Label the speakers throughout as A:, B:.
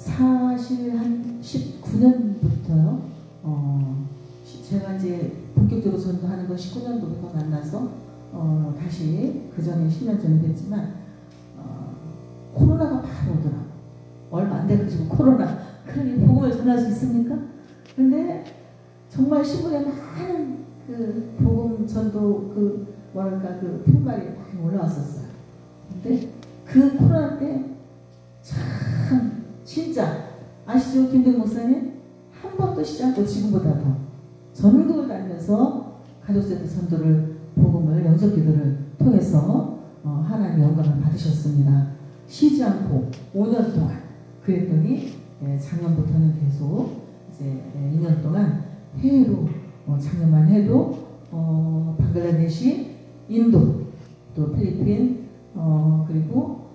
A: 사실 한 19년부터요. 제가 이제 본격적으로 전도하는 건 19년도부터 만나서 다시 그 전에 10년 전에 뵀지만 코로나가 바로 오더라고. 얼마 안 돼가지고 코로나. 그러니 복음을 전할 수 있습니까? 근데 정말 신문에 많은 그 복음 전도 그 뭐랄까 그 풍말이 많이 올라왔었어요. 근데 그 코로나 때 참 진짜 아시죠? 김동 목사님? 한 번도 쉬지 않고 지금보다 더 전국을 다니면서 가족세대 전도를 복음을 영접 기도를 통해서 하나님의 영광을 받으셨습니다. 쉬지 않고 5년 동안 그랬더니 작년부터는 계속 이제 2년 동안 해외로 작년만 해도 방글라데시, 인도, 또 필리핀, 그리고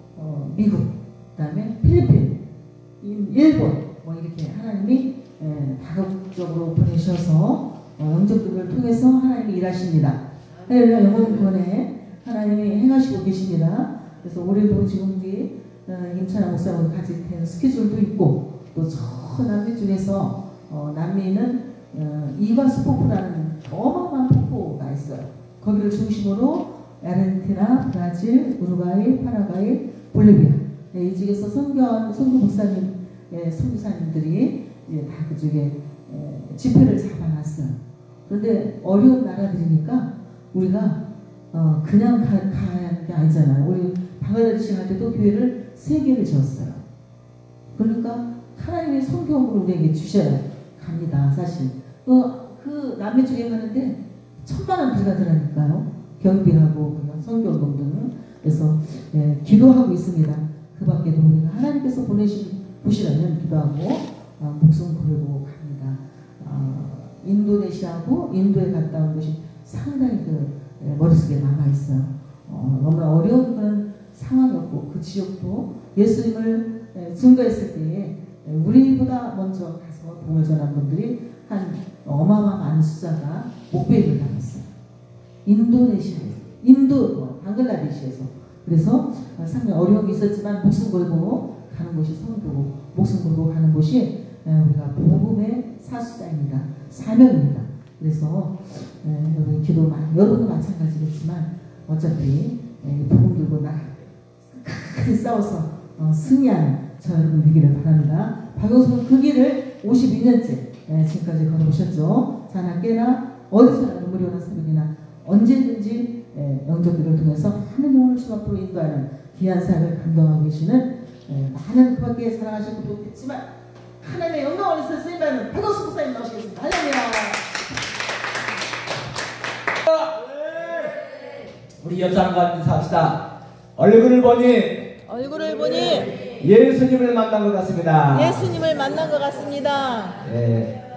A: 미국, 그다음에 필리핀, 일본 이렇게 하나님이 다각적으로 보내셔서 영접들을 통해서 하나님이 일하십니다. 할렐루야. 영혼권에 하나님이 행하시고 계십니다. 그래서 올해도 지금 우리 임찬아 목사하고 같이 된 스케줄도 있고 또 저 남미 중에서 남미는 이과수폭포라는 어마어마한 폭포가 있어요. 거기를 중심으로 아르헨티나, 브라질, 우루과이, 파라과이, 볼리비아 이쪽에서 선교 목사님, 선교사님들이 다 그쪽에 집회를 잡아놨어요. 그런데 어려운 나라들이니까 우리가 그냥 가는 게 아니잖아요. 우리 방글라데시 갈 때도 교회를 3개를 지었어요. 그러니까 하나님의 성경으로 우리에게 주셔야 갑니다. 사실 그 남미 쪽에 가는데 1000만 원 들어가더라니까요. 경비하고 성경금 등. 그래서 기도하고 있습니다. 그 밖에도 우리가 하나님께서 보시라면 기도하고 목숨 걸고 갑니다. 인도네시아하고 인도에 갔다 온 것이 상당히 머릿속에 남아있어요. 너무나 어려운 그런 상황이었고 그 지역도 예수님을 증거했을 때에 우리보다 먼저 가서 복음을 전한 분들이 한 어마어마한 숫자가 목배임을 당했어요. 인도네시아에서, 방글라데시에서. 그래서 상당히 어려움이 있었지만 목숨 걸고 가는 곳이 성도고 목숨 걸고 가는 곳이 우리가 복음의 사수자입니다. 사명입니다. 그래서 여러분 기도 많이, 여러분도 마찬가지겠지만 어차피 복음 들고 끝까지 싸워서 승리하는 저 여러분 되기를 바랍니다. 박영수는 그 길을 52년째 지금까지 걸어오셨죠. 자나 깨나 어디서나 눈물이 오는 새벽이나 언제든지 영접들을 통해서 많은 영혼을 주 앞으로 인도하는 귀한 사역을 감당하고 계시는 많은 그 밖에 사랑하실 것도 없겠지만 하나님의 영광을 위해서 쓰임받는 박영수 목사님 나오시겠습니다. 할렐루야.
B: 우리 옆 사람과 인사합시다. 얼굴을 보니 예수님을 만난 것 같습니다.
C: 예수님을 만난 것 같습니다.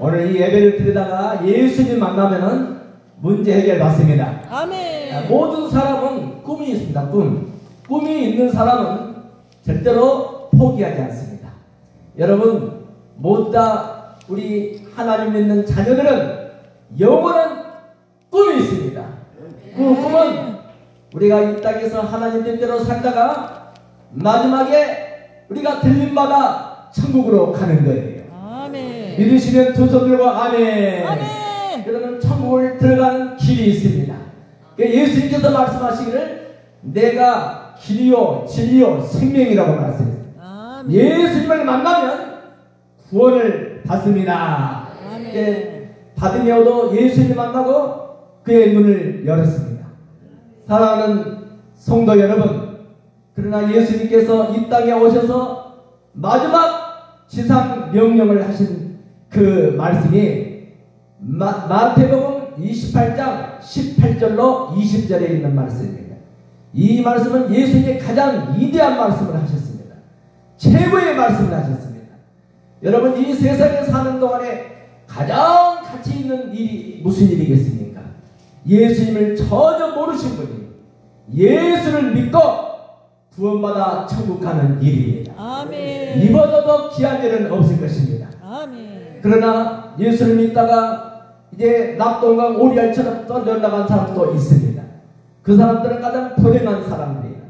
B: 오늘 이 예배를 드리다가 예수님 만나면은 문제 해결 받습니다.
C: 아멘.
B: 모든 사람은 꿈이 있습니다. 꿈이 있는 사람은 절대로 포기하지 않습니다. 여러분 모두 다 우리 하나님 믿는 자녀들은 영원한 꿈이 있습니다. 그 꿈은 우리가 이 땅에서 하나님 뜻대로 살다가 마지막에 우리가 들림받아 천국으로 가는 거예요.
C: 아멘.
B: 믿으시면 두 손 들고 아멘.
C: 아멘.
B: 그러면 천국을 들어가는 길이 있습니다. 예수님께서 말씀하시기를 내가 길이요 진리요 생명이라고 말씀했습니다. 예수님을 만나면 구원을 받습니다. 바디메오도 예수님을 만나고 그의 눈을 열었습니다. 사랑하는 성도 여러분, 그러나 예수님께서 이 땅에 오셔서 마지막 지상 명령을 하신 그 말씀이 마태복음 28장 18절로 20절에 있는 말씀입니다. 이 말씀은 예수님이 가장 위대한 말씀을 하셨습니다. 최고의 말씀을 하셨습니다. 여러분 이 세상에 사는 동안에 가장 가치 있는 일이 무슨 일이겠습니까? 예수님을 전혀 모르신 분이 예수를 믿고 구원받아 천국 가는 일입니다.
C: 아멘.
B: 이보다 더 귀한 일은 없을 것입니다.
C: 아멘.
B: 그러나 예수를 믿다가 이제 낙동강 오리알처럼 떠나간 사람도 있습니다. 그 사람들은 가장 불행한 사람들이다.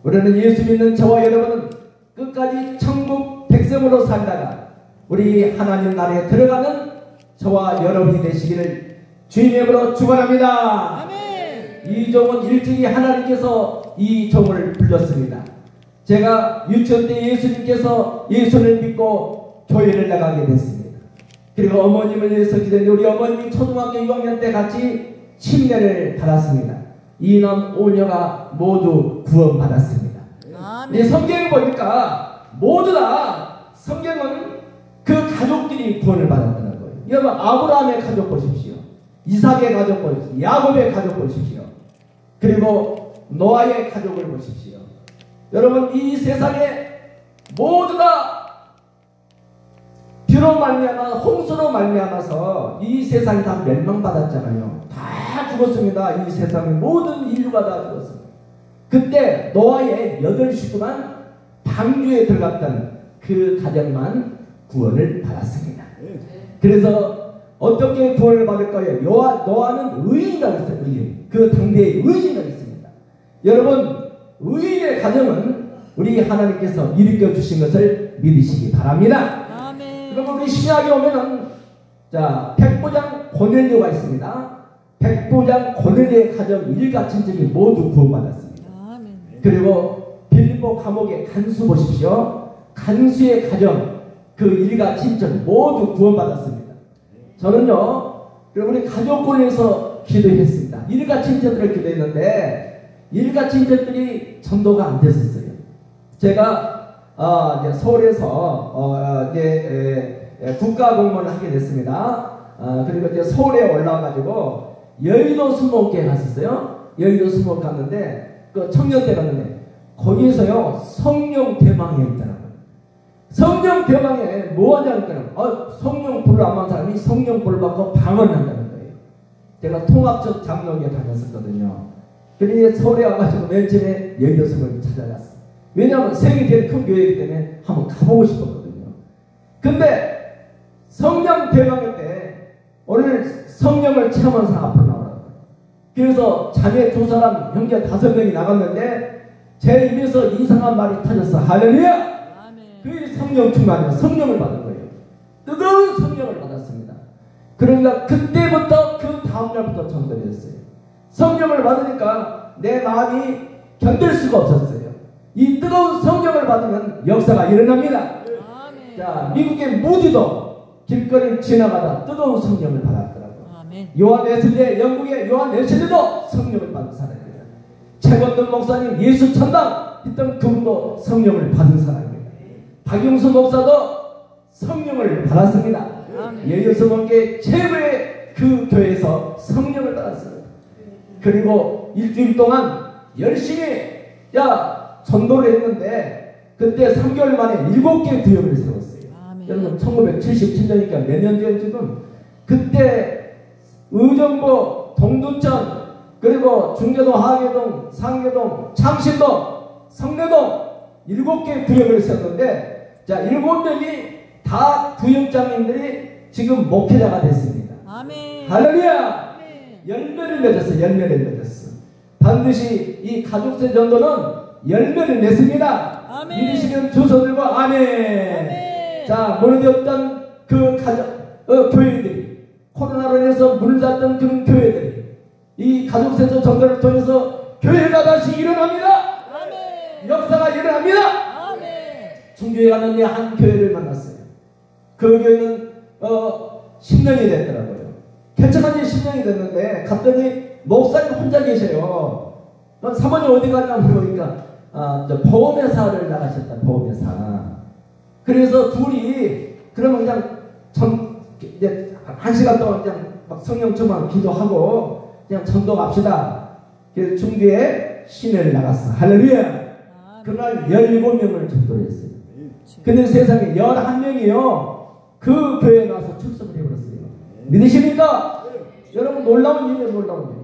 B: 우리는 예수 믿는 저와 여러분은 끝까지 천국 백성으로 살다가 우리 하나님 나라에 들어가는 저와 여러분이 되시기를 주님의 이름으로 축원합니다.
C: 아멘.
B: 이 종은 일찍이 하나님께서 이 종을 불렀습니다. 제가 유치원 때 예수님께서 예수를 믿고 교회를 나가게 됐습니다. 그리고 어머님을 위해서 기도했는데 우리 어머님이 초등학교 6학년 때 같이 침례를 받았습니다. 이남 5녀가 모두 구원받았습니다.
C: 아멘.
B: 성경을 보니까 모두 다 성경은 그 가족들이 구원을 받았다는 거예요. 여러분 아브라함의 가족 보십시오. 이삭의 가족 보십시오. 야곱의 가족 보십시오. 그리고 노아의 가족을 보십시오. 여러분 이 세상에 모두 다 비로 말미암아 홍수로 말미암아서 이 세상이 다 멸망받았잖아요. 다 죽었습니다. 이 세상의 모든 인류가 다 죽었습니다. 그때 노아의 8식구만 방주에 들어갔던 그 가정만 구원을 받았습니다. 그래서 어떻게 구원을 받을까요? 노아는 의인이라고 했어요. 의인. 그 당대의 의인이라고 했습니다. 여러분 의인의 가정은 우리 하나님께서 일으켜 주신 것을 믿으시기 바랍니다.
C: 아멘.
B: 그러면 우리 신약에 오면은 자 백부장 고넬료가 있습니다. 백부장 고넬료의 가정 일가 친척이 모두 구원받았습니다.
C: 아멘.
B: 그리고 빌립보 감옥의 간수 보십시오. 간수의 가정 그 일가 친척 모두 구원받았습니다. 저는요 우리 가족을 위해서 기도했습니다. 일가 친척들을 기도했는데 일가 친척들이 전도가 안 됐었어요. 제가 이제 서울에서 이제 국가 공무원을 하게 됐습니다. 그리고 이제 서울에 올라와가지고 여의도 수목회에 갔었어요. 여의도 수목회 갔는데 그 청년대 갔는데 거기에서요 성령 대망에 있더라고요. 성령 대망에 뭐 하냐니까요. 성령 불을 안 받은 사람이 성령 불을 받고 방언을 한다는 거예요. 제가 통합적 장로교에 다녔었거든요. 그런데 서울에 와가지고 맨 처음에 여의도 수목을 찾아갔어요. 왜냐하면 세계 제일 큰 교회이기 때문에 한번 가보고 싶었거든요. 근데 성령 대망회 때 오늘 성령을 체험한 사람 앞으로 나오라고. 그래서 자매 2사람, 형제 5명이 나갔는데 제 입에서 이상한 말이 터졌어. 할렐루야! 그 성령 충만이야. 성령을 받은 거예요. 뜨거운 성령을 받았습니다. 그러니까 그때부터 그 다음날부터 전도를 했어요. 성령을 받으니까 내 마음이 견딜 수가 없었어요. 이 뜨거운 성령을 받으면 역사가 일어납니다.
C: 아멘.
B: 자, 미국의 무디도 길거리를 지나가다 뜨거운 성령을 받았더라고요.
C: 아멘.
B: 요한 웨슬리, 영국의 요한 웨슬리도 성령을 받은 사람입니다. 최건돈 목사님 예수 천당 했던 그분도 성령을 받은 사람입니다. 박용수 목사도 성령을 받았습니다. 예수님께 최고의 그 교회에서 성령을 받았습니다. 그리고 일주일 동안 열심히 전도를 했는데 그때 3개월 만에 7개의 구역을 세웠어요. 여러분 1977년이니까 몇 년 전에 지금 그때 의정부, 동두천, 그리고 중계동, 하계동, 상계동, 창신동, 성내동 7개의 구역을 세웠는데 자 7명이 다 구역장님들이 지금 목회자가 됐습니다.
C: 아멘.
B: 할렐루야! 열매를 맺었어. 열매를 맺었어. 반드시 이 가족세 전도는 열매를 맺습니다.
C: 아멘.
B: 믿으시는 주소들과 아멘.
C: 아멘.
B: 자, 무너졌던 그 교회들이 코로나로 인해서 문을 닫던 그런 교회들이 이 가족세 전도를 통해서 교회가 다시 일어납니다.
C: 아멘.
B: 역사가 일어납니다.
C: 아멘.
B: 중교회 가는데 한 교회를 만났어요. 그 교회는 10년이 됐더라고요. 개척한 지 10년이 됐는데 갔더니 목사님 혼자 계셔요. 사모님 어디 갔냐 물어보니까 보험회사를 나가셨다. 보험회사. 그래서 둘이 그러면 그냥 이제 1시간 동안 그냥 막 성령 충만 기도하고 그냥 전도 갑시다. 그래서 중교에 시내를 나갔어. 할렐루야. 그날 17명을 전도를 했어요. 근데 세상에 11명이요. 그 교회에 나와서 출석을 해버렸어요. 믿으십니까? 여러분 놀라운 일이에요. 놀라운 일.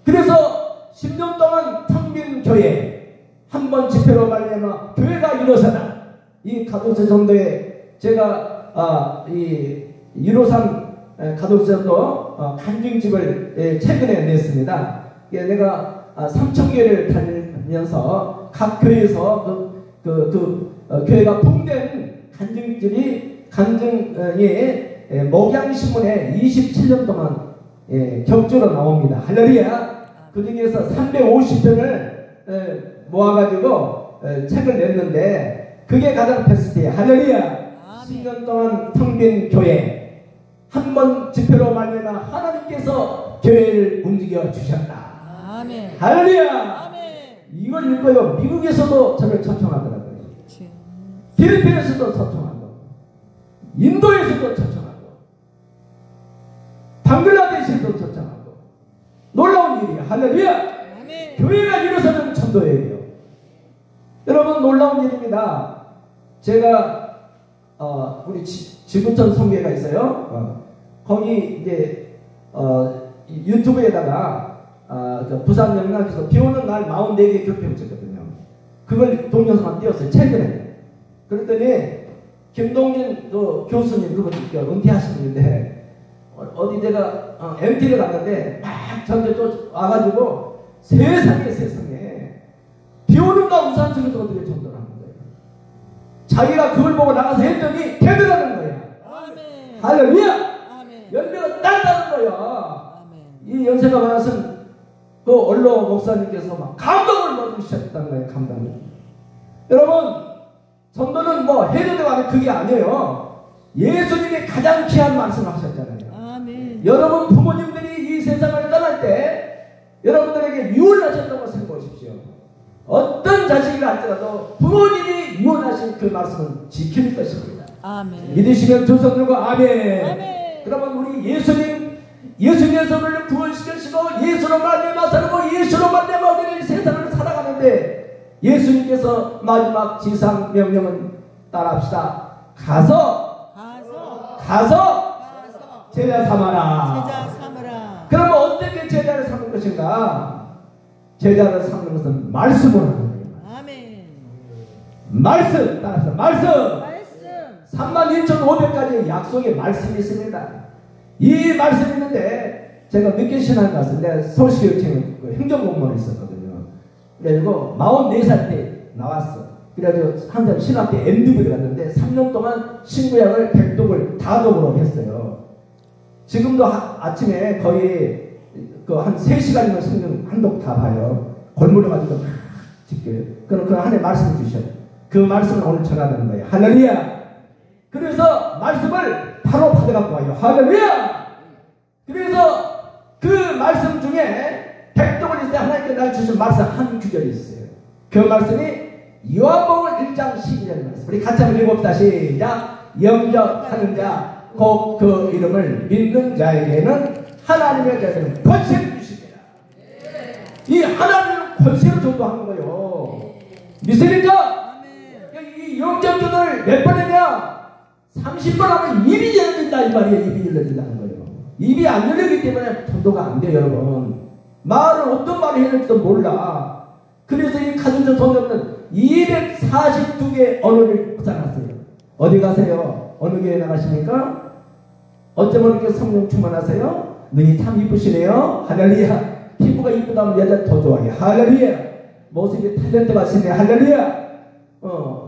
B: 그래서 10년 동안 텅 빈 교회 한 번 집회로 말미암아 교회가 일어서나 이 가족세 전도에 제가 이 1호산 가족세 전도 간증집을 최근에 냈습니다. 내가 3,000개를 다니면서 각 교회에서 교회가 붕된 간증이 목양신문에 27년 동안 격주로 나옵니다. 할렐루야. 그 중에서 350편을 모아가지고 책을 냈는데 그게 가장 베스트예요. 할렐루야. 10년 동안 텅 빈 교회, 한 번 집회로 말미암아 하나님께서 교회를 움직여 주셨다.
C: 아멘.
B: 할렐루야.
C: 아멘.
B: 이걸 읽고요. 미국에서도 저를 초청하더라고요. 필리핀에서도 초청하고, 인도에서도 초청하고, 방글라데시에서도 초청하고. 놀라운 일이에요. 할렐루야.
C: 아멘.
B: 교회가 일어서는 전도예요. 여러분, 놀라운 일입니다. 제가 우리 지구촌 성교회가 있어요. 거기 이제 유튜브에다가 부산 영락에서 비 오는 날 44개 교회 붙였거든요. 그걸 동영상만 띄웠어요. 최근에. 그랬더니 김동진 교수님, 그분 은퇴하신 분인데 어디 제가 MT를 갔는데 막 저한테 또 와가지고 세상에 비 오는 날 우산 속에서 어떻게 전도를 하는 거예요. 자기가 그걸 보고 나가서 했더니 되더라는 거예요.
C: 아멘.
B: 할렐루야.
C: 아멘.
B: 열매가 딴다는 거예요.
C: 아멘.
B: 이 연세가 많아서 그 언로 목사님께서 막 감동을 먹으셨다는 거예요. 감동을. 여러분, 전도는 뭐 해도 되고 하는 그게 아니에요. 예수님이 가장 귀한 말씀을 하셨잖아요.
C: 아멘.
B: 여러분 부모님들이 이 세상을 떠날 때 여러분들에게 유언하셨다고 생각하십시오. 어떤 자식이 할지라도 부모님이 유언하신 그 말씀은 지킬 것입니다.
C: 아멘.
B: 믿으시면 두 손 들고 아멘.
C: 아멘.
B: 그러면 우리 예수님께서 우리를 구원시키시고 예수로 말미암아 살고 예수로 말미암아 우리는 세상을 살아가는데 예수님께서 마지막 지상 명령은 따라합시다. 가서 제자 삼아라.
C: 제자 삼으라.
B: 그러면 어떻게 제자를 삼을 것인가? 제자를 삼는 것은 말씀으로 하는 거예요.
C: 아멘.
B: 말씀 따라서 말씀. 31,500가지의 약속의 말씀이 있습니다. 이 말씀이 있는데 제가 늦게 신앙을 갔는데 서울시교육청에 행정공무원을 있었거든요. 그래가지고 44살 때 나왔어. 그래가지고 한참 신학 때 MD부를 갔는데 3년 동안 신구약을 100독을 다독으로 했어요. 지금도 아침에 거의 한 3시간이면 성경 한 독 다 봐요. 골무려 가지고 짓게. 그럼 그 안에 말씀을 주셔요. 그 말씀을 오늘 전하는 거예요. 할렐루야. 그래서 말씀을 바로 받아갖고 와요. 할렐루야. 그래서 그 말씀 중에 100독을 있을 때 하나님께 날 주신 말씀 한 구절이 있어요. 그 말씀이 요한복음 1장 12절 말씀. 우리 같이 한번 읽어봅시다. 시작. 영접하는 자 곧 그 이름을 믿는 자에게는 하나님의 자에게는 권세를 주십니다. 이 하나님의 권세를 전도하는 거예요. 믿습니까? 이 영접전을 몇 번 했냐? 30번 하면 입이 열린다 이 말이에요. 입이 열린다는 거예요. 입이 안 열리기 때문에 전도가 안 돼요. 여러분. 말을 어떤 말을 해야 될지도 몰라. 그래서 이 가정적 전도는 242개의 언어를 구사놨어요. 어디 가세요? 어느 교회 나가십니까? 어쩌면 이렇게 성령 충만하세요? 눈이 참 이쁘시네요. 할렐루야. 피부가 이쁘다면 여자 더 좋아해. 할렐루야. 모습이 탤런트가 있네. 할렐루야.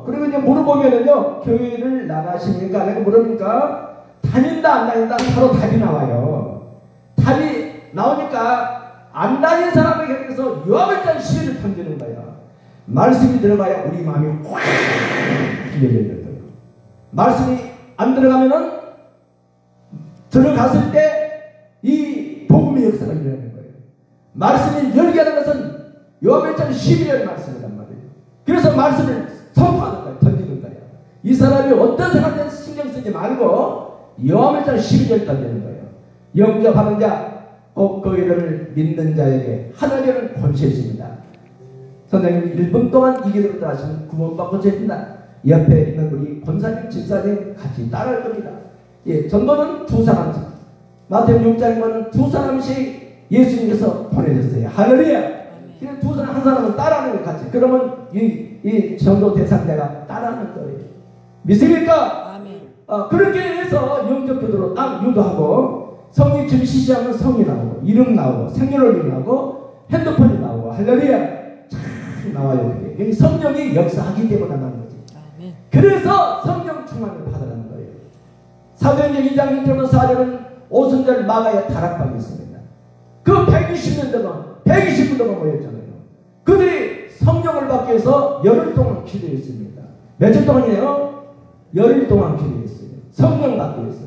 B: 그리고 이제 물어보면은요, 교회를 나가십니까? 내가 물어보니까 다닌다 안 다닌다 바로 답이 나와요. 답이 나오니까 안 다닌 사람에게서 유압을짠 시위를 던지는 거야. 말씀이 들어가야 우리 마음이 확 열려요. 말씀이 안 들어가면은 들어갔을 때 이 복음의 역사가 일어나는 거예요. 말씀이 열게 하는 것은 요한일장 12절 말씀이란 말이에요. 그래서 말씀을 선포하는 거예요. 던지는 거예요. 이 사람이 어떤 사람한테 신경 쓰지 말고 요한일장 12절 던지는 거예요. 영접하는 자 곧 그 이름을 믿는 자에게 하나님은 권세십니다. 선생님 1분 동안 이 기도를 하시면 구원받고 됩니다. 옆에 있는 우리 권사님, 집사님 같이 따라할 겁니다. 예, 전도는 두 사람씩. 마태복음 6장에는 두 사람씩 예수님께서 보내셨어요. 할렐루야! 그래서 두 사람, 한 사람은 따라하는 것 같이. 그러면 이 전도 대상자가 따라하는 거예요. 믿습니까?
C: 아멘.
B: 그렇게 해서 영접교도로 딱 유도하고 성이 좀 시시하면 성이 나오고 이름 나오고 생년월일 나오고 핸드폰이 나오고 할렐루야! 참 나와요. 그게. 성령이 역사하기 때문에 나는 거지. 그래서 성령 충만을 받으라는 거예요. 사도행전 2장 1절부터 4절은 오순절 마가의 다락방이 있습니다. 그 120년 동안 120분 동안 모였잖아요. 그들이 성령을 받기 위해서 열흘 동안 기도했습니다. 며칠 동안이에요? 열흘 동안 기도했어요. 성령 받기 위해서.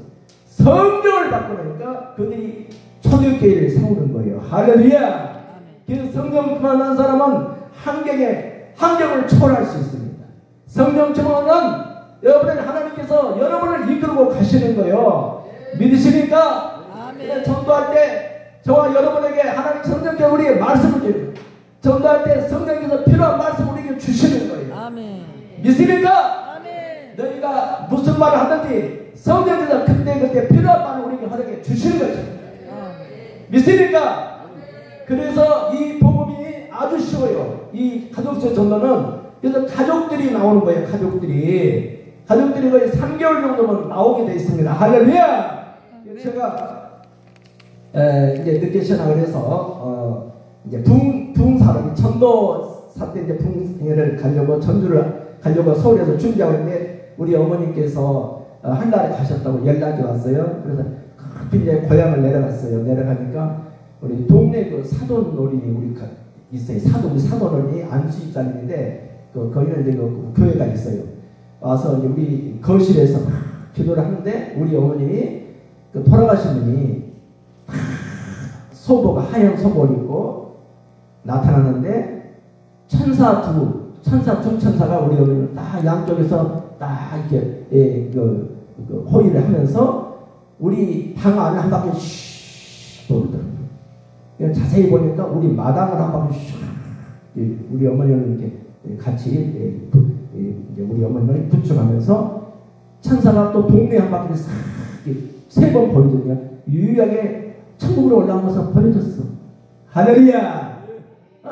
B: 성령을 받고 나니까 그들이 초대교회를 세우는 거예요. 할렐루야. 그래서 성령 충만한 사람은 환경을 초월할 수 있습니다. 성령 충만은 여러분은 하나님께서 여러분을 이끌고 가시는 거예요. 믿으십니까?
C: 아멘.
B: 전도할 때 저와 여러분에게 하나님 성령께서 우리에게 말씀을 주세요. 전도할 때 성령께서 필요한 말씀을 우리에게 주시는 거예요.
C: 아멘.
B: 믿습니까?
C: 아멘.
B: 너희가 무슨 말을 하든지 성령께서 그때 필요한 말을 우리에게 하나님께 주시는 것입니다. 믿습니까? 그래서 이 복음이 아주 쉬워요. 이 가족수의 전도는 그래서 가족들이 나오는 거예요. 가족들이 거의 3개월 정도면 나오게 되어 있습니다. 할렐루야! 제가 이제 늦게 시작을 해서 이제 부흥사를 전도사 때 이제 부흥회를 가려고 전주를 가려고 서울에서 준비하고 있는데 우리 어머님께서 한 달에 가셨다고 연락이 왔어요. 그래서 급히 이제 고향을 내려갔어요. 내려가니까 우리 동네 그 사돈놀이 우리 있어요. 사돈놀이 안수입산인데 거기는 이제 그 교회가 있어요. 와서 이제 우리 거실에서 막 기도를 하는데 우리 어머님이 그 돌아가신 분이 소복을 하얀 소복을 입고 나타났는데 두 천사가 우리 어머니를 딱 양쪽에서 딱 이렇게 호의를 하면서 우리 방 안을 한 바퀴 슉 돌더라고요. 자세히 보니까 우리 마당을 한 바퀴 슉 우리 어머니를 이렇게 같이 우리 어머니를 부축하면서 천사가 또 동네 한 바퀴를 싹 세 번 보여줬냐. 유일하게 천국으로 올라온 것은 보여줬어. 할렐루야.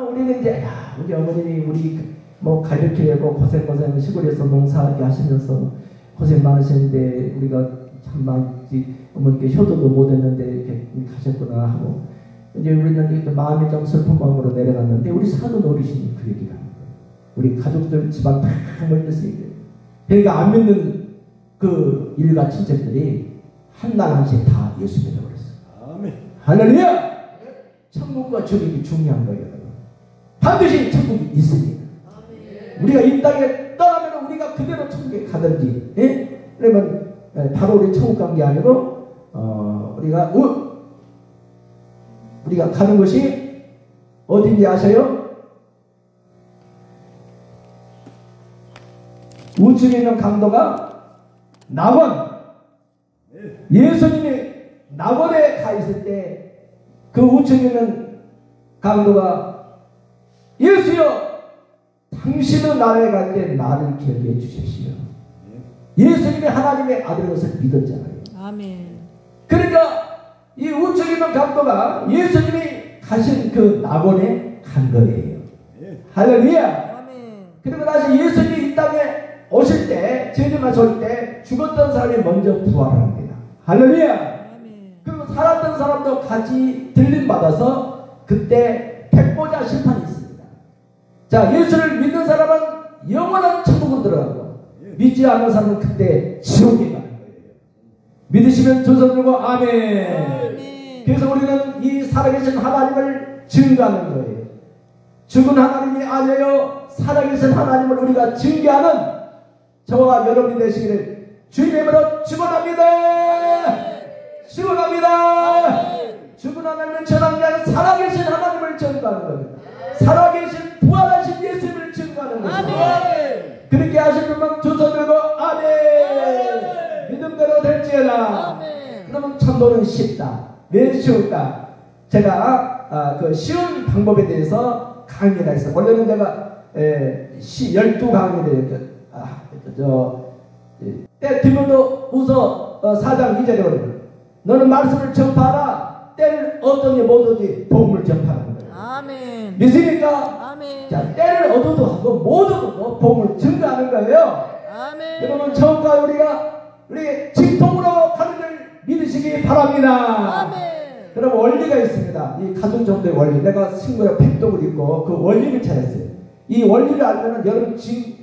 B: 우리는 이제 우리 어머님이 우리 뭐 가르치려고 고생 시골에서 농사하게 하시면서 고생 많으시는데 우리가 참 많이 어머니께 효도도 못했는데 이렇게 가셨구나 하고 이제 우리는 마음이 좀 슬픈 마음으로 내려갔는데 우리 사돈 어르신이 그 얘기를 합니다. 우리 가족들 집안 다 모여서 얘기해요. 그러니까 안 믿는 그 일가 친척들이 한날 한씩 다 예수 믿어버렸어요.
D: 아멘.
B: 할렐루야. 천국과 천국이 중요한 거예요. 반드시 천국이 있습니다. 우리가 이 땅에 떠나면 우리가 그대로 천국에 가든지, 예? 그러면 바로 우리 천국 간 게 아니고 우리가 가는 것이 어딘지 아세요? 우측에 있는 강도가 낙원. 예수님이 낙원에 가 있을 때 그 우측에 있는 강도가 예수여 당신은 나라에 갈 때 나를 기억해 주십시오. 예수님이 하나님의 아들인 것을 믿었잖아요.
C: 아멘.
B: 그러니까 이 우측에 있는 강도가 예수님이 가신 그 낙원에 간 거예요. 할렐루야.
C: 아멘.
B: 그리고 다시 예수님이 이 땅에 오실 때, 죄지만 올 때 죽었던 사람이 먼저 부활합니다. 할렐루야. 그리고 살았던 사람도 같이 들림받아서 그때 백보자 심판이 있습니다. 자, 예수를 믿는 사람은 영원한 천국으로 들어가고 믿지 않는 사람은 그때 지옥에 가는 거예요. 믿으시면 두 손 들고 아멘. 그래서 우리는 이 살아계신 하나님을 증거하는 거예요. 죽은 하나님이 아니에요. 살아계신 하나님을 우리가 증거하는 저와 여러분이 되시기를 주님의 이름으로 축원합니다. 축원합니다. 죽은 하나님을 전하는 게 아니라 살아계신 하나님을 전하는 겁니다. 살아계신 부활하신 예수님을 증거하는 것입니다. 그렇게 하신 분은 두 손 들고 아멘. 믿음대로 될지어다. 그러면 천도는 쉽다. 왜 쉬울까? 제가 그 쉬운 방법에 대해서 강의가 있어요. 원래는 제가 12강의를 때 디모데 후서 4장 2절에 오르면 너는 말씀을 전파하라. 때를 얻더니 못 얻지 복음을 전파하는 거예요.
C: 아멘.
B: 믿습니까?
C: 아멘.
B: 자, 때를 얻어도 하고 못 얻어도 복음을 증거하는 거예요.
C: 아멘.
B: 여러분 처음과 우리 직통으로 가는 걸 믿으시기 바랍니다.
C: 아멘.
B: 그럼 원리가 있습니다. 이 가족 전도의 원리. 내가 친구랑 백독을 읽고 그 원리를 찾았어요. 이 원리를 알면은 여러분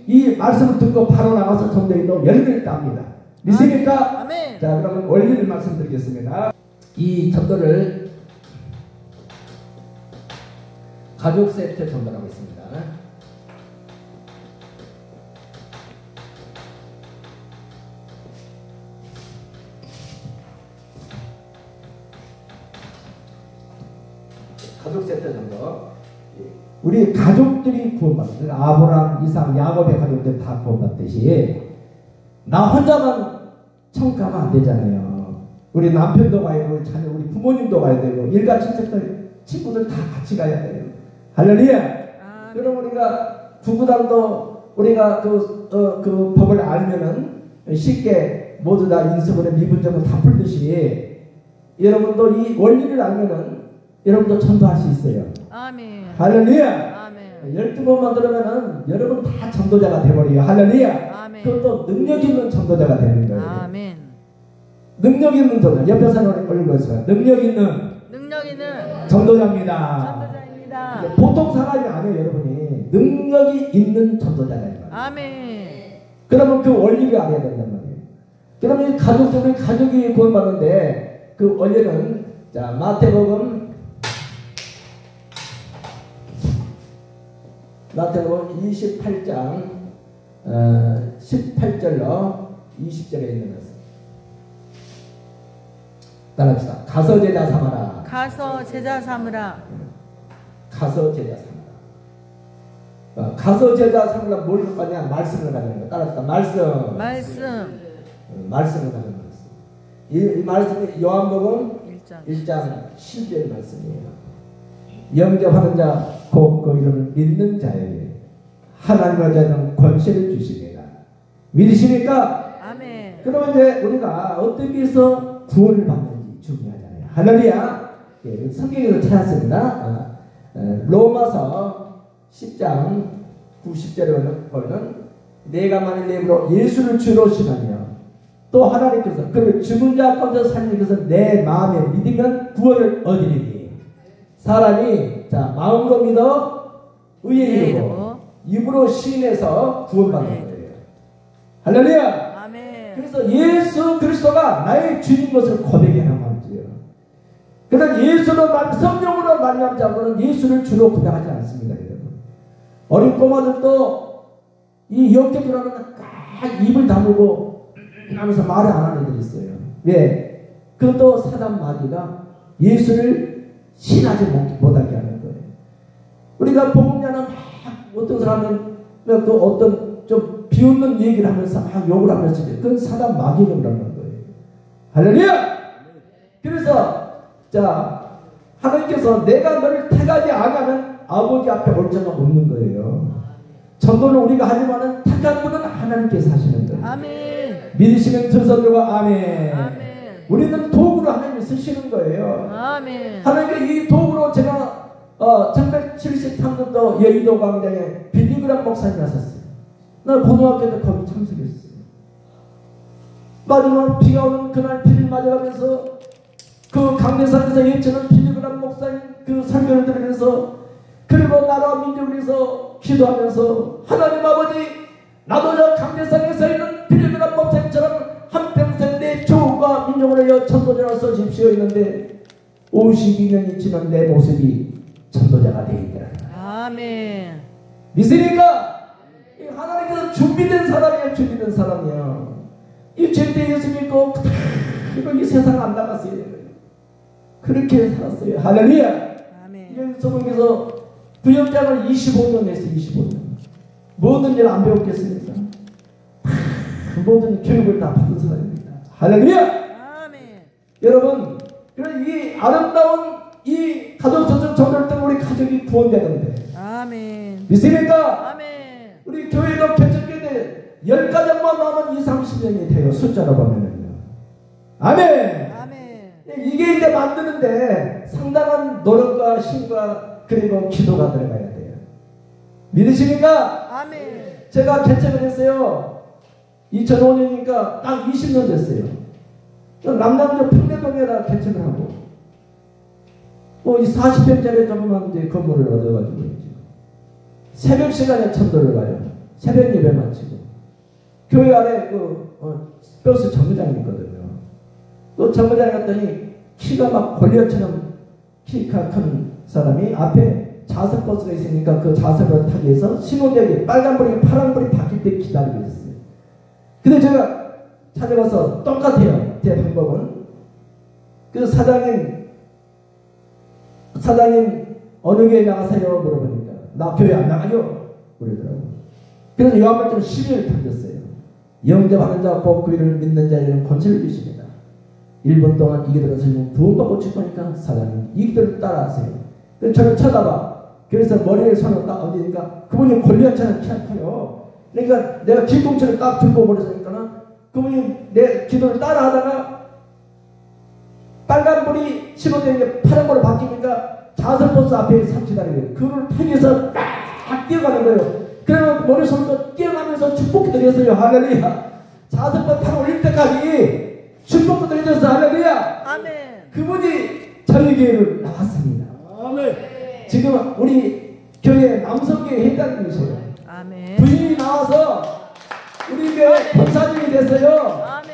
B: 이 말씀을 듣고 바로 나가서 전도인도 열매를 땁니다. 믿습니까?
C: 아멘.
B: 자, 그러면 원리를 말씀드리겠습니다. 이 전도를 가족 세트 전도라고 있습니다. 가족 세트 전도. 우리 가족들이 구원받는, 아브라함, 이삭, 야곱의 가족들 다 구원받듯이 나 혼자만 천국 가면 안 되잖아요. 우리 남편도 가야 되고, 자녀, 우리 부모님도 가야 되고, 일가 친척들, 친구들 다 같이 가야 돼요. 할렐루야! 그럼 우리가 구구단도 우리가 그 법을 알면은 쉽게 모두 다 인수분해 미분적으로 다 풀듯이 여러분도 이 원리를 알면은 여러분도 전도할 수 있어요.
C: 아멘.
B: 할렐루야!
C: 아멘.
B: 12번만 들으면은 여러분 다 전도자가 되버려요. 할렐루야!
C: 아멘.
B: 그것도 능력 있는 전도자가 되는 거예요.
C: 아멘.
B: 능력 있는 전도자. 옆에 사람을 올린 거였어요. 능력 있는 전도자입니다.
C: 전도자입니다.
B: 보통 사람이 아니에요, 여러분이. 능력이 있는 전도자가 있어요.
C: 아멘.
B: 그러면 그 원리를 알아야 된단 말이에요. 그러면 이 가족이 구원받는데 그 원리는, 자, 마태복음 28장 18절로 20절에 있는 것을 따라합시다. 가서 제자 삼아라.
C: 가서 제자 삼으라.
B: 가서 제자 삼아라. 가서 제자 삼으라. 뭘 가냐? 말씀을 가지는 거. 따라합시다. 말씀을 가지는 것을. 이 말씀이 요한복음 1장 7절 말씀이에요. 영접하는 자, 곧 그 이름을 믿는 자에게 하나님의 자는 권세를 주시리라. 믿으십니까?
C: 아멘.
B: 그러면 이제 우리가 어떻게 해서 구원을 받는지 중요하잖아요. 할렐루야. 예, 성경에서 찾았습니다. 로마서 10장 90절에 보면 내가 만일 내 입으로 예수를 주로 신하며 또 하나님께서 그를 죽은 자 가운데서 살리셔서 내 마음에 믿으면 구원을 얻으리니. 사람이 자 마음으로 믿어 의에 이르고 입으로 시인해서 구원받는 거예요. 할렐루야.
C: 아멘.
B: 그래서 예수 그리스도가 나의 주인 것을 고백하는 말이에요. 그러나 예수로 성령으로 만난 자고는 예수를 주로 고백하지 않습니다, 여러분. 어린 꼬마들도 이 영적으로는 딱 입을 다물고 하면서 말을 안 하는 애들이 있어요. 왜? 그것도 사단 마귀가 예수를 신하지 못하게 하는 거예요. 우리가 복음자는 막 어떤 사람은 또 어떤 좀 비웃는 얘기를 하면서 막 욕을 하면서 그건 사단 마귀는 그러는 거예요. 할렐루야! 그래서 자 하나님께서 내가 너를 택하지 않으면 아버지 앞에 올 자가 없는 거예요. 전도는 우리가 하지만은 택한 분은 하나님께서 하시는 거예요. 아멘. 믿으시면 두 손 들고 아멘.
C: 아멘.
B: 우리는 도구로 하나님이 쓰시는 거예요.
C: 아멘.
B: 하나님께 이 도구로 제가 1973년도 여의도 광장에 빌리그람 목사님이 왔었어요. 나 고등학교 때 거기 참석했어요. 마지막 비가 오는 그날 비를 맞아가면서 그 강대상에서 예치는 빌리그람 목사님 그 설교를 들으면서 그리고 나라와 민족을 위해서 기도하면서 하나님 아버지 나도 저 강대상에서 있는 빌리그람 목사님처럼 한평생 내 조국과 민족을 위하여 전도자로 써주십시오 했는데 52년이 지난 내 모습이 전도자가 되었더라.
C: 아멘.
B: 믿으니까 하나님께서 준비된 사람이야. 준비된 사람이야. 이 절대 예수 믿고 그리고 이 세상 안 나갔어요. 그렇게 살았어요. 할렐루야.
C: 아멘.
B: 성경에서 부역장을 25년 했어요. 25년. 모든 일 안 배웠겠습니까? 모든 교육을 다 받은 사람입니다. 할렐루야.
C: 아멘.
B: 여러분, 이 아름다운 이 가족선전 전도를 때문에 우리 가족이 구원되는데.
C: 아멘.
B: 믿습니까?
C: 아멘.
B: 우리 교회도 개척교회 10가정만 나오면 20, 30년이 돼요. 숫자로 보면은요. 아멘.
C: 아멘.
B: 이게 이제 만드는데 상당한 노력과 힘과 그리고 기도가 들어가야 돼요. 믿으십니까?
C: 아멘.
B: 제가 개척을 했어요. 2005년이니까 딱 20년 됐어요. 남남주 평내동에다 개척을 하고 이 40평짜리 조그만 이제 건물을 얻어가지고 새벽 시간에 천도를 가요. 새벽 예배 마치고 교회 안에 버스 정거장이 있거든요. 또 정거장에 갔더니 키가 막 골리앗처럼 키가 큰 사람이 앞에 좌석 버스가 있으니까 그 좌석을 타기 위해서 신호대기 빨간불이 파란불이 바뀔 때 기다리고 있었어요. 근데 제가 찾아가서 똑같아요. 제 방법은 그 사장님 어느 교회 나가세요? 물어보니까 나 교회 안 나가요? 그러더라고요. 그래서 요한복음 12를 던졌어요. 영접하는 자와 곧 그를 믿는 자에게는 권세를 주십니다. 1분 동안 이 기도를 드리면 구원받고 싶으니까 사장님 이 기도를 따라하세요. 그래서 저를 쳐다봐. 그래서 머리에 손을 딱 얹으니까 그분이 골리앗처럼 키가 커요. 그러니까 내가 길동체를 딱 들고 버렸으니까는 그분이 내 기도를 따라하다가 빨간불이 신호되는 게 파란불로 바뀌니까 좌석버스 앞에 서 기다리고 그걸 타기해서 딱 뛰어가는 거예요. 그러면 머리 손으로 뛰어가면서 축복 드렸어요. 할렐루야. 좌석버스 타고 올릴 때까지 축복 드렸어요. 할렐루야.
C: 아멘.
B: 그분이 저희 교회를 나왔습니다. 아멘. 지금 우리 교회 남성교회 회장님이세요.
C: 아멘.
B: 부인이 나와서 우리 교회 권사님이 됐어요.
C: 아멘.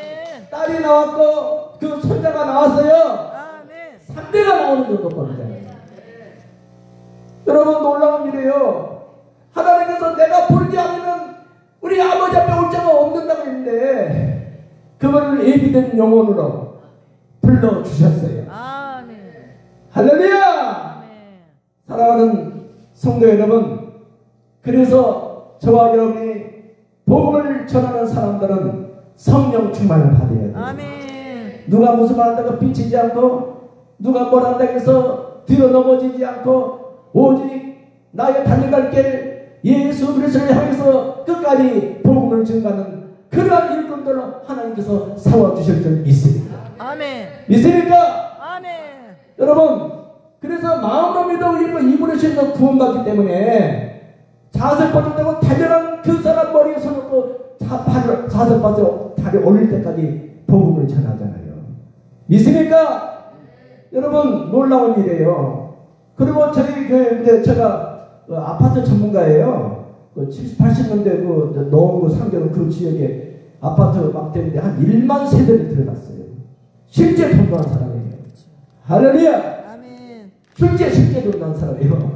B: 딸이 나왔고 그 손자가 나왔어요.
C: 아멘.
B: 3대가 나오는 정도 겁니다. 여러분 놀라운 일이에요. 하나님께서 내가 부르지 않으면 우리 아버지 앞에 올 자가 없는다고 했는데 그분을 예비된 영혼으로 불러주셨어요.
C: 아멘.
B: 할렐루야.
C: 아멘.
B: 사랑하는 성도 여러분, 그래서 저와 여러분이 복음을 전하는 사람들은 성령 충만을 받아야 돼요.
C: 아멘.
B: 누가 무슨 말 한다고 삐치지 않고 누가 뭘 한다고 해서 뒤로 넘어지지 않고 오직 나의 달려갈 길 예수 그리스도를 향해서 끝까지 복음을 증가하는 그러한 일꾼들로 하나님께서 세워주실 줄 믿습니다.
C: 아멘.
B: 믿습니까?
C: 아멘.
B: 여러분, 그래서 마음으로 믿어 입으로 신는 구원받기 때문에 자석버스 타고 달려간 그 사람 머리에 손놓고 자석버스 다리 올릴 때까지 복음을 전하잖아요. 믿습니까? 여러분 놀라운 일이에요. 그리고 저희 교회 제가 아파트 전문가예요. 70, 80년대 그 노원구 상경 그 지역에 아파트 막 되는데 한 1만 세대를 들어갔어요. 실제 전도한 사람이에요. 할렐루야.
C: 아멘.
B: 실제 전도한 사람이에요.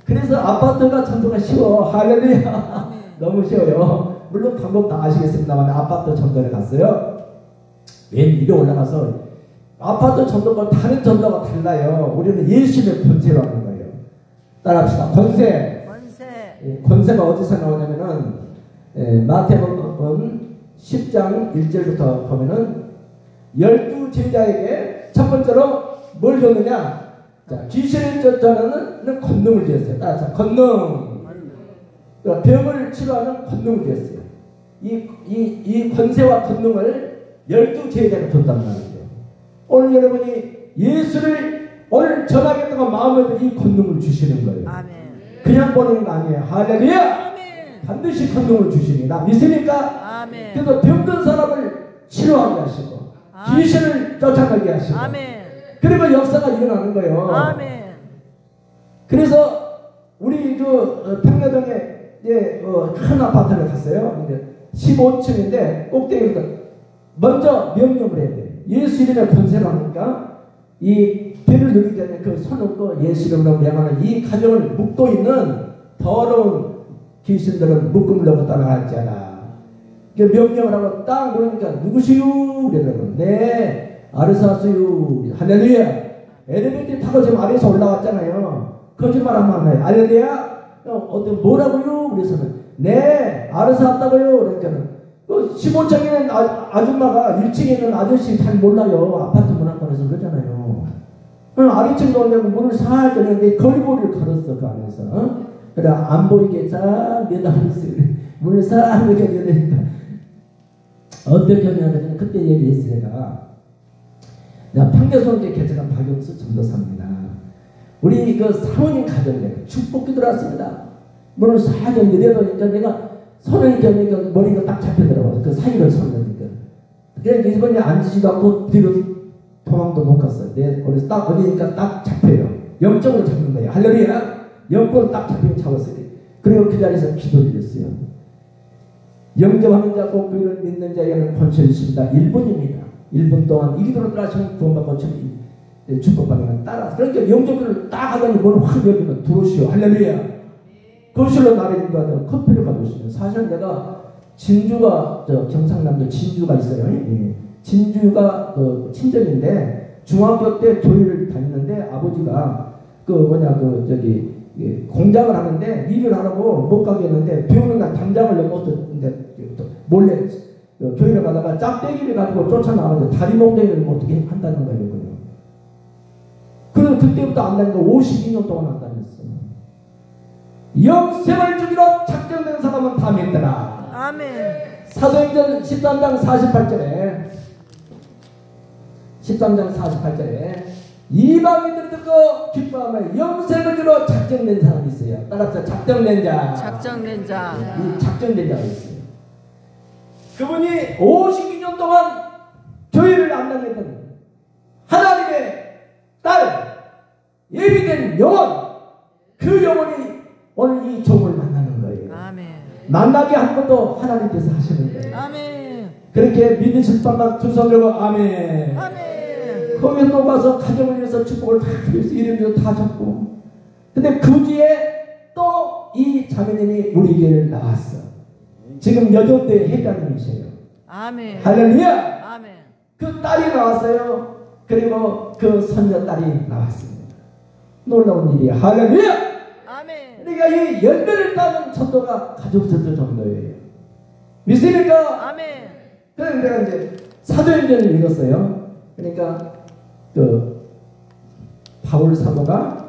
B: 그래서 아파트가 전도가 쉬워. 할렐루야.
C: 아멘.
B: 너무 쉬워요. 물론 방법 다 아시겠습니다만 아파트 전도를 갔어요. 맨 위로 올라가서 아파트 전도가 다른 전도가 달라요. 우리는 예수님의 권세로 하는 거예요. 따라합시다. 권세. 권세가 어디서 나오냐면은 마태복음 10장 1절부터 보면은 12제자에게 첫 번째로 뭘 줬느냐? 자, 귀신을 쫓아내는 권능을 주었어요. 따라서 권능. 그러니까 병을 치료하는 권능을 주었어요. 이 권세와 권능을 12제자가 줬단 말이에요. 오늘 여러분이 예수를 오늘 전하겠다고 마음에 이 권능을 주시는 거예요.
C: 아멘.
B: 그냥 보내는 거 아니에요. 할렐루야.
C: 아멘.
B: 반드시 권능을 주십니다. 믿습니까?
C: 아멘.
B: 그래서 병든 사람을 치료하게 하시고
C: 아멘.
B: 귀신을 쫓아내게 하시고
C: 아멘.
B: 그리고 역사가 일어나는 거예요.
C: 아멘.
B: 그래서 우리 그 평내동에 큰 아파트를 갔어요. 15층인데 꼭대기에서 먼저 명령을 해야 돼요. 예수 이름의 권세로 하니까 이 배를 누리기 전에 그 손 놓고 예수 이름으로 명하는 이 가정을 묶고 있는 더러운 귀신들은 묶음을 놓고 따라갔잖아. 명령을 하고 딱 그러니까 누구시유? 그러더라고요. 네, 아르사스유. 할렐루야. 엘리베이터 타고 지금 아래에서 올라왔잖아요. 거짓말하면 안 해요. 할렐루야. 어떤 뭐라고요? 그래서는 네, 아르사 왔다고요. 그러니까는 15층에는 아줌마가 1층에 있는 아저씨 잘 몰라요. 아파트 문화권에서 그러잖아요. 아래층도 오냐고 문을 살짝 열었는데 걸고리를 걸었어. 그 안에서. 그래 안 보이게 싹 내다봤어요. 문을 싹 이렇게 열으니까 어떻게 하냐면 그때 얘기했어요. 내가 평대소원제 개척한 박영수 전도사입니다. 우리 그 사모님 가정에 축복기 들어왔습니다. 문을 싹 내려놓으니까 내가 손을 이렇게 하니까 머리가 딱 잡혀들어가서 그 사이를 손으니까. 그러니까 이번에 앉으지도 않고 뒤로 도망도 못 갔어요. 그래서 딱 걸리니까 딱 잡혀요. 영적으로 잡는 거예요. 할렐루야. 영적으로 딱 잡히면 잡았어요. 그리고 그 자리에서 기도를 했어요. 영접하는 자 곧 그를 믿는 자에게는 권세를 주십니다. 1분입니다. 1분 동안 이 기도를 따라하시면 구원받고 축복받는 따라서. 그러니까 영접을 딱 하더니 뭘 확 열리면 들어오시오. 할렐루야. 거실로 나를 인도하다가 커피를 가져오시면, 사실 내가 진주가 경상남도 진주가 있어요. 예. 진주가 친정인데 중학교 때 교회를 다녔는데 아버지가 공장을 하는데 일을 하라고 못 가게 했는데 비 오는 날 담장을 넘어서 몰래 교회를 가다가 짝대기를 가지고 쫓아나가는데 다리 몽둥이를 어떻게 한다는 거예요. 그래서 그때부터 안 다니고 52년 동안 안 다녔어. 영생을 주기로 작정된 사람은 다 믿더라.
C: 아멘.
B: 사도행전 13장 48절에 이방인들 듣고 기뻐하며 영생을 주기로 작정된 사람이 있어요. 따라서 작정된 자.
C: 작정된 자.
B: 이 작정된 자가 있어요. 그분이 52년 동안 교회를 안 다녔던 하나님의 딸, 예비된 영혼, 그 영혼이 오늘 이 종을 만나는 거예요.
C: 아멘.
B: 만나게 하는 것도 하나님께서 하시는 거예요.
C: 아멘.
B: 그렇게 믿으실 밤만 두 손 들고 아멘.
C: 아멘.
B: 거기에 또 가서 가정을 위해서 축복을 다 드려서 이름도 다 적고. 근데 그 뒤에 또 이 자매님이 우리 교회를 나왔어. 지금 여전대 회장님이세요.
C: 아멘.
B: 할렐루야.
C: 아멘.
B: 그 딸이 나왔어요. 그리고 그 손녀딸이 나왔습니다. 놀라운 일이야. 할렐루야.
C: 아멘.
B: 그러니까 이 열매를 따는 전도가 가족전도 전도예요. 믿습니까?
C: 아멘.
B: 그래서 내가 이제 사도행전을 읽었어요. 그러니까 그 바울 사도가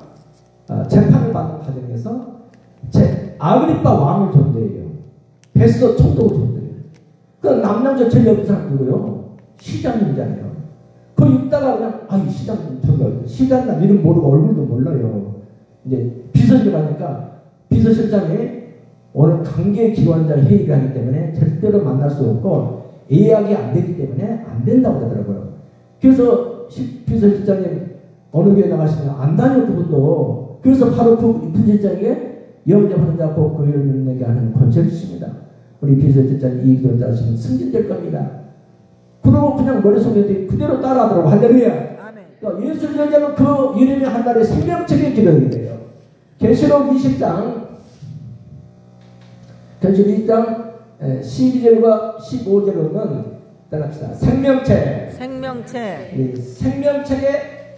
B: 재판을 받는 과정에서 아그리빠 왕을 전도해요. 베스도 총독을 전도해요. 그 남남자 제일 옆에 사람 누구요? 시장님이잖아요. 그 읽다가 그냥 시장님 전도, 시장님 이름 모르고 얼굴도 몰라요. 이제 비서실 가니까 비서실장이 오늘 강계 기관자 회의를 하기 때문에 절대로 만날 수 없고 예약이 안 되기 때문에 안 된다고 하더라고요. 그래서 비서실장님 어느 교회 나가시면 안 다녀 그분도. 그래서 바로 그 비서실장에게 영접하는 자 곧 교회를 믿는 게 하는 권세를 주십니다. 우리 비서실장이 이 기도를 따르시면 승진될 겁니다. 그러고 그냥 머릿속에 그대로 따라하더라고. 할렐루야. 그러니까 예수를 여자는 그 이름이 한 날에 생명책에 기록이 돼요. 계시록 20장 12절과 15절은 따라합시다. 생명책. 생명책에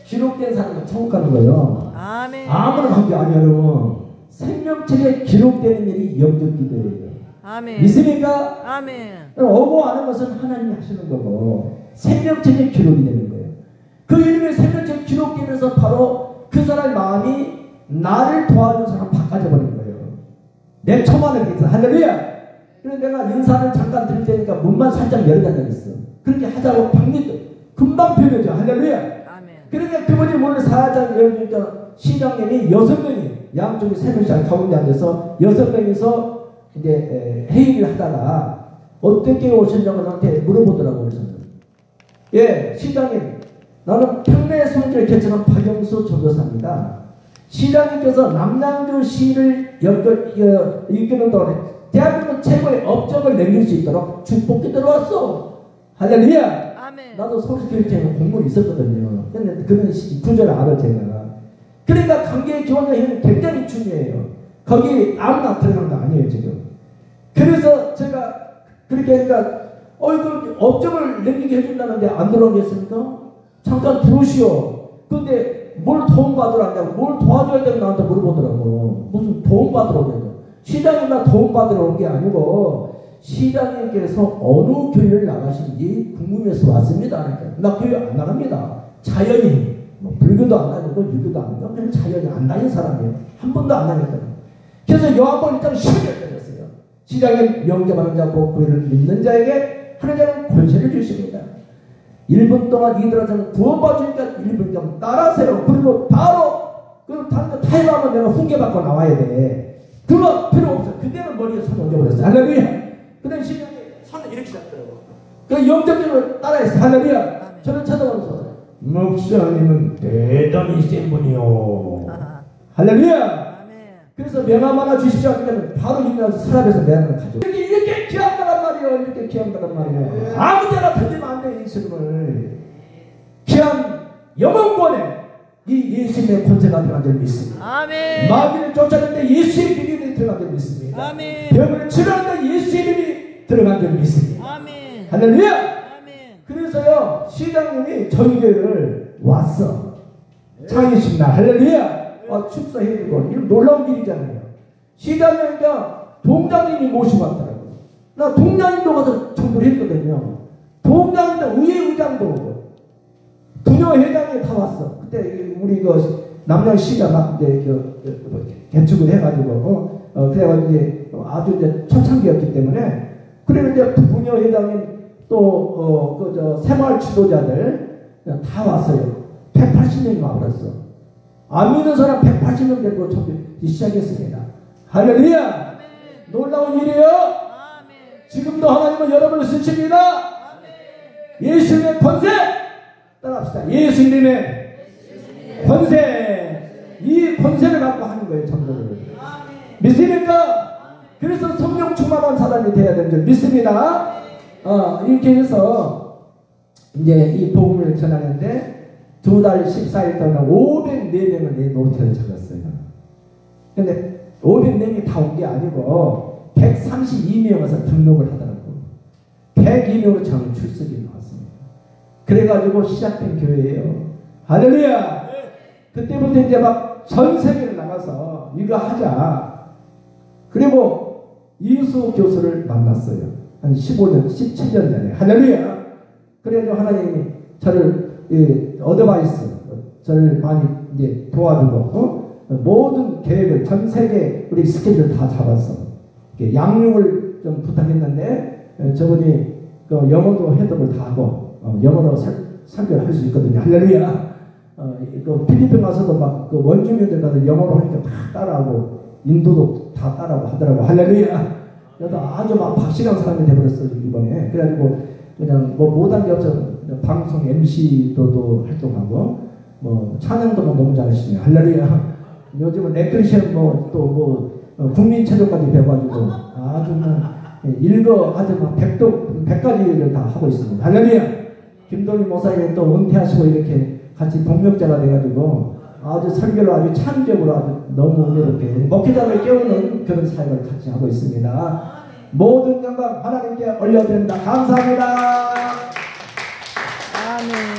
B: 기록된 사람은 천국 가는 거예요.
C: 아멘.
B: 아무나 한 게 아니에요. 생명책에 기록되는 일이 영접기도예요.
C: 아멘.
B: 믿습니까?
C: 아멘.
B: 오고 하는 것은 하나님이 하시는 거고 생명책에 기록이 되는 거예요. 그 이름이 생명책에 기록되면서 바로 그 사람의 마음이 나를 도와준 사람 바꿔져 버린 거예요. 내 처만을 믿어. 할렐루야. 그래서 내가 인사를 잠깐 드릴 테니까 문만 살짝 열어달라고 했어. 그렇게 하자고 박리도 금방 표현해줘. 할렐루야.
C: 아멘.
B: 그러니까 그분이 문을 살짝 열어주니까 시장님이 6명이 양쪽에 3명씩 가운데 앉아서 6명이서 이제 회의를 하다가 어떻게 오셨냐고 저한테 물어보더라고요. 그래서 예, 시장님, 나는 평내 성지를 개척한 박영수 전도사입니다. 시장님께서 남양주시를 이끄는 동안에 대한민국 최고의 업적을 남길 수 있도록 축복이 들어왔어. 할렐루야.
C: 아멘.
B: 나도 서울교육청에 공부를 있었거든요. 근데 그런 구절을 알아 제가. 그러니까 관계 기원자회는 굉장히 중요해요. 거기 아무나 들어가는 거 아니에요 지금. 그래서 제가 그렇게 하니까 이거 업적을 남기게 해준다는데 안 들어오겠습니까? 잠깐 들어오시오. 근데 뭘 도움받으러 왔냐고, 뭘 도와줘야 되는 나한테 물어보더라고. 무슨 도움받으러 오냐고. 시장님나 도움받으러 온 게 아니고 시장님께서 어느 교회를 나가신지 궁금해서 왔습니다. 그러니까 나 교회 안 나갑니다. 자연히 불교도 안 다니고 유교도 안 다니고 그냥 자연히 안 다닌 사람이에요. 한 번도 안 다녔거든요. 그래서 요한복음 1장 12절 때렸어요. 시장님 영접하는 자 곧 교회를 믿는 자에게 하나님은 권세를 주십니다. 1분 동안 이들한테는 구원받으니까 1분 동안 따라하세요. 그리고 바로 그 다른 거 타임하면 내가 훈계받고 나와야 돼. 그거 필요 없어. 그때는 머리에 손 얹어버렸어. 할렐루야. 그 다음에 시장이 손을 이렇게 잡더라고. 그 영접적으로 따라했어. 할렐루야. 저는 쳐다보면서 목사님은 대단히 센 분이요. 할렐루야. 그래서 명함 하나 주시죠. 하니까 바로 일어나서 서랍에서 명함을 가져오고 이렇게 귀한 거란 때문에 이렇게 귀한 거란 말이에요. 아무 데나 던지면 안 돼, 예수님을. 귀한 영원권에 이 예수님의 권세가 들어간 줄 믿습니다.
C: 아멘.
B: 마귀를 쫓아내는데 예수의 이름이 들어간 줄 믿습니다.
C: 아멘.
B: 병을 치료하는데 예수의 이름이 들어간 줄 믿습니다.
C: 아멘.
B: 할렐루야.
C: 아멘.
B: 그래서요, 시장님이 저희 교회를 왔어. 창의식 날 할렐루야. 축사해주고 이런 놀라운 일이잖아요. 시장님이니까 동장님이 모시고 왔더라고요. 나 동장님도 가서 전도를 했거든요. 동장님도 의회의장도 오고 부녀회장이 다 왔어. 그때 우리 남양시가 막 이제 개축을 해가지고 그래가지고 이제 아주 이제 초창기였기 때문에 그리고 이제 부녀회장님 또 새마을 지도자들 다 왔어요. 180명이 와버렸어. 안 믿는 사람 180명 데리고 전도하기 시작했습니다. 할렐루야. 아멘. 놀라운 일이에요. 아멘. 지금도 하나님은 여러분을 쓰십니다. 아멘. 예수님의 권세 따라합시다. 예수 이름의 권세. 이 권세를 갖고 하는 거예요. 전도를. 믿습니까? 그래서 성령 충만한 사람이 돼야 되는 줄 믿습니다. 이렇게 해서 이제 이 복음을 전하는데 2달 14일 동안 504명을 내 노트에 적었어요. 근데 504명이 다 온 게 아니고 132명 와서 등록을 하더라고요. 102명으로 저는 출석이 나왔습니다. 그래가지고 시작된 교회예요. 할렐루야. 그때부터 이제 막 전 세계를 나가서 이거 하자. 그리고 이수 교수를 만났어요. 한 15년, 17년 전에. 할렐루야. 그래가지고 하나님이 저를 어드바이스, 저를 많이 이제 도와주고, 모든 계획을 전 세계 우리 스케줄을 다 잡았어. 양육을 좀 부탁했는데, 저분이 영어도 해독을 다 하고, 영어로 설교를 할 수 있거든요. 할렐루야. 필리핀 가서도 막 원주민들 가서 영어로 하니까 다 따라하고, 인도도 다 따라하고 하더라고. 할렐루야. 그래서 아주 막 박시간 사람이 돼버렸어요, 이번에. 그래가지고, 그냥 못한 게 없어. 방송 MC도 활동하고, 찬양도 너무 잘하시네요. 할렐루야. 요즘은 레크리션 국민체조까지 배워가지고, 아주 아주 막 100가지를 다 하고 있습니다. 할렐루야. 김동희 목사님이 또 은퇴하시고 이렇게 같이 동력자가 돼가지고, 아주 설교를 아주 창의적으로 아주 너무 은혜롭게 목회자를 깨우는 그런 사역을 같이 하고 있습니다. 모든 영광 하나님께 올려드립니다. 감사합니다.
C: 아멘.